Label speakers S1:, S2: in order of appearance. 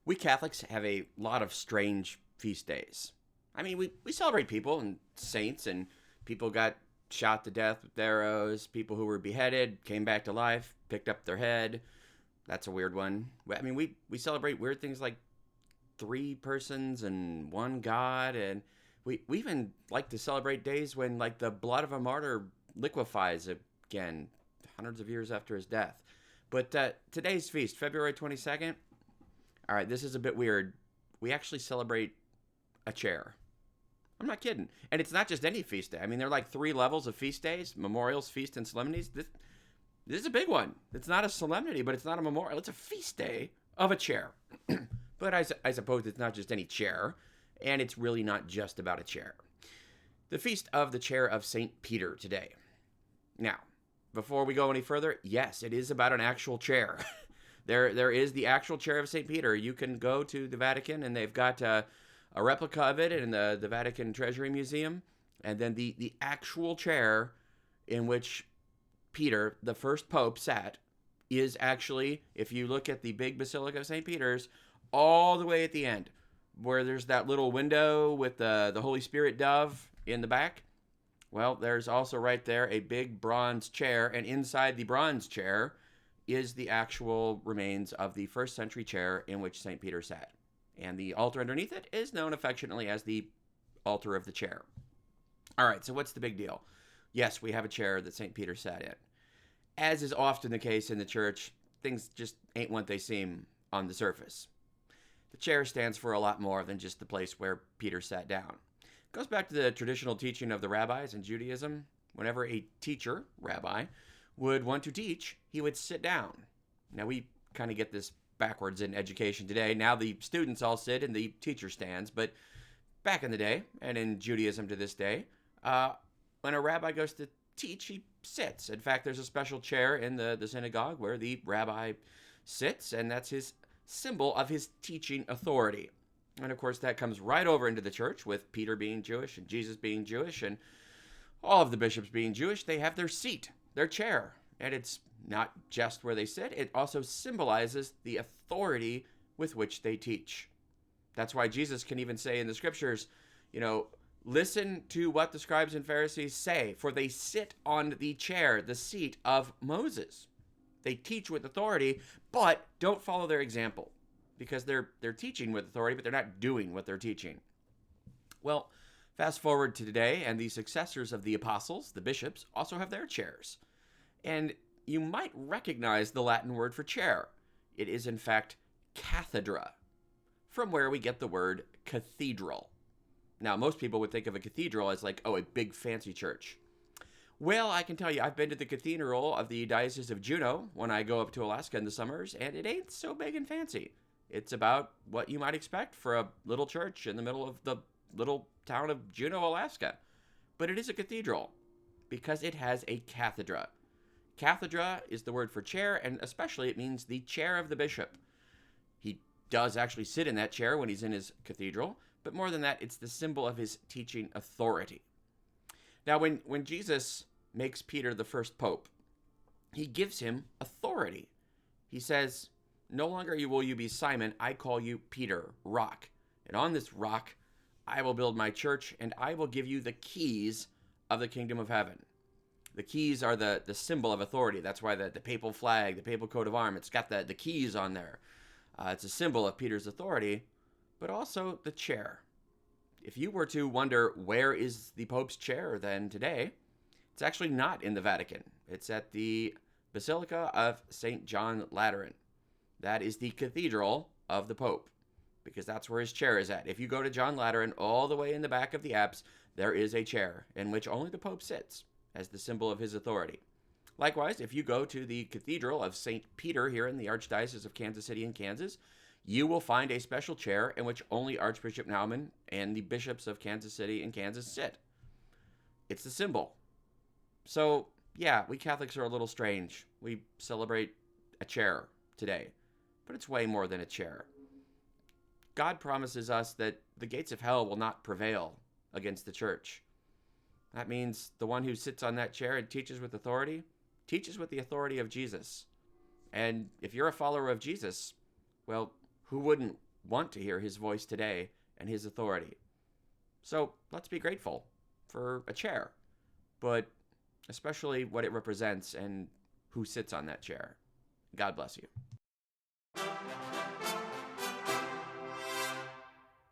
S1: We Catholics have a lot of strange feast days. I mean, we celebrate people and saints, and people got shot to death with arrows, people who were beheaded, came back to life, picked up their head. That's a weird one. I mean, we celebrate weird things like three persons and one God, and we even like to celebrate days when, like, the blood of a martyr liquefies again, hundreds of years after his death. But today's feast, February 22nd, all right, this is a bit weird. We actually celebrate a chair. I'm not kidding. And it's not just any feast day. I mean, there are like three levels of feast days: memorials, feast, and solemnities. This is a big one. It's not a solemnity, but it's not a memorial. It's a feast day of a chair. But I suppose it's not just any chair, and it's really not just about a chair. The feast of the chair of St. Peter today. Now, before we go any further, yes, it is about an actual chair. There is the actual chair of St. Peter. You can go to the Vatican, and they've got a replica of it in the Vatican Treasury Museum. And then the actual chair in which Peter, the first pope, sat is actually, if you look at the big Basilica of St. Peter's, all the way at the end, where there's that little window with the Holy Spirit dove in the back. Well, there's also right there a big bronze chair, and inside the bronze chair is the actual remains of the first century chair in which St. Peter sat. And the altar underneath it is known affectionately as the altar of the chair. All right, so what's the big deal? Yes, we have a chair that St. Peter sat in. As is often the case in the church, things just ain't what they seem on the surface. The chair stands for a lot more than just the place where Peter sat down. It goes back to the traditional teaching of the rabbis in Judaism. Whenever a teacher, rabbi, would want to teach, he would sit down. Now, we kind of get this backwards in education today. Now the students all sit and the teacher stands, but back in the day, and in Judaism to this day, when a rabbi goes to teach, he sits. In fact, there's a special chair in the synagogue where the rabbi sits, and that's his symbol of his teaching authority. And of course, that comes right over into the church with Peter being Jewish and Jesus being Jewish and all of the bishops being Jewish. They have their seat, their chair. And it's not just where they sit, it also symbolizes the authority with which they teach. That's why Jesus can even say in the scriptures, listen to what the scribes and Pharisees say, for they sit on the chair, the seat of Moses. They teach with authority, but don't follow their example, because they're teaching with authority, but they're not doing what they're teaching. Well, fast forward to today, and the successors of the apostles, the bishops, also have their chairs. And you might recognize the Latin word for chair. It is, in fact, cathedra, from where we get the word cathedral. Now, most people would think of a cathedral as like, a big fancy church. Well, I can tell you, I've been to the cathedral of the Diocese of Juneau when I go up to Alaska in the summers, and it ain't so big and fancy. It's about what you might expect for a little church in the middle of the little town of Juneau, Alaska. But it is a cathedral because it has a cathedra. Cathedra is the word for chair, and especially it means the chair of the bishop. He does actually sit in that chair when he's in his cathedral, but more than that, it's the symbol of his teaching authority. Now, when Jesus makes Peter the first pope, he gives him authority. He says, "No longer will you be Simon, I call you Peter, rock. And on this rock I will build my church, and I will give you the keys of the kingdom of heaven." The keys are the symbol of authority. That's why the papal flag, the papal coat of arms, it's got the keys on there. It's a symbol of Peter's authority, but also the chair. If you were to wonder where is the Pope's chair then today, it's actually not in the Vatican. It's at the Basilica of St. John Lateran. That is the cathedral of the Pope, because that's where his chair is at. If you go to John Lateran, all the way in the back of the apse, there is a chair in which only the Pope sits as the symbol of his authority. Likewise, if you go to the Cathedral of St. Peter here in the Archdiocese of Kansas City in Kansas, you will find a special chair in which only Archbishop Naumann and the bishops of Kansas City and Kansas sit. It's the symbol. So, yeah, we Catholics are a little strange. We celebrate a chair today, but it's way more than a chair. God promises us that the gates of hell will not prevail against the church. That means the one who sits on that chair and teaches with authority, teaches with the authority of Jesus. And if you're a follower of Jesus, well, who wouldn't want to hear his voice today and his authority. So let's be grateful for a chair, but especially what it represents and who sits on that chair. God bless you.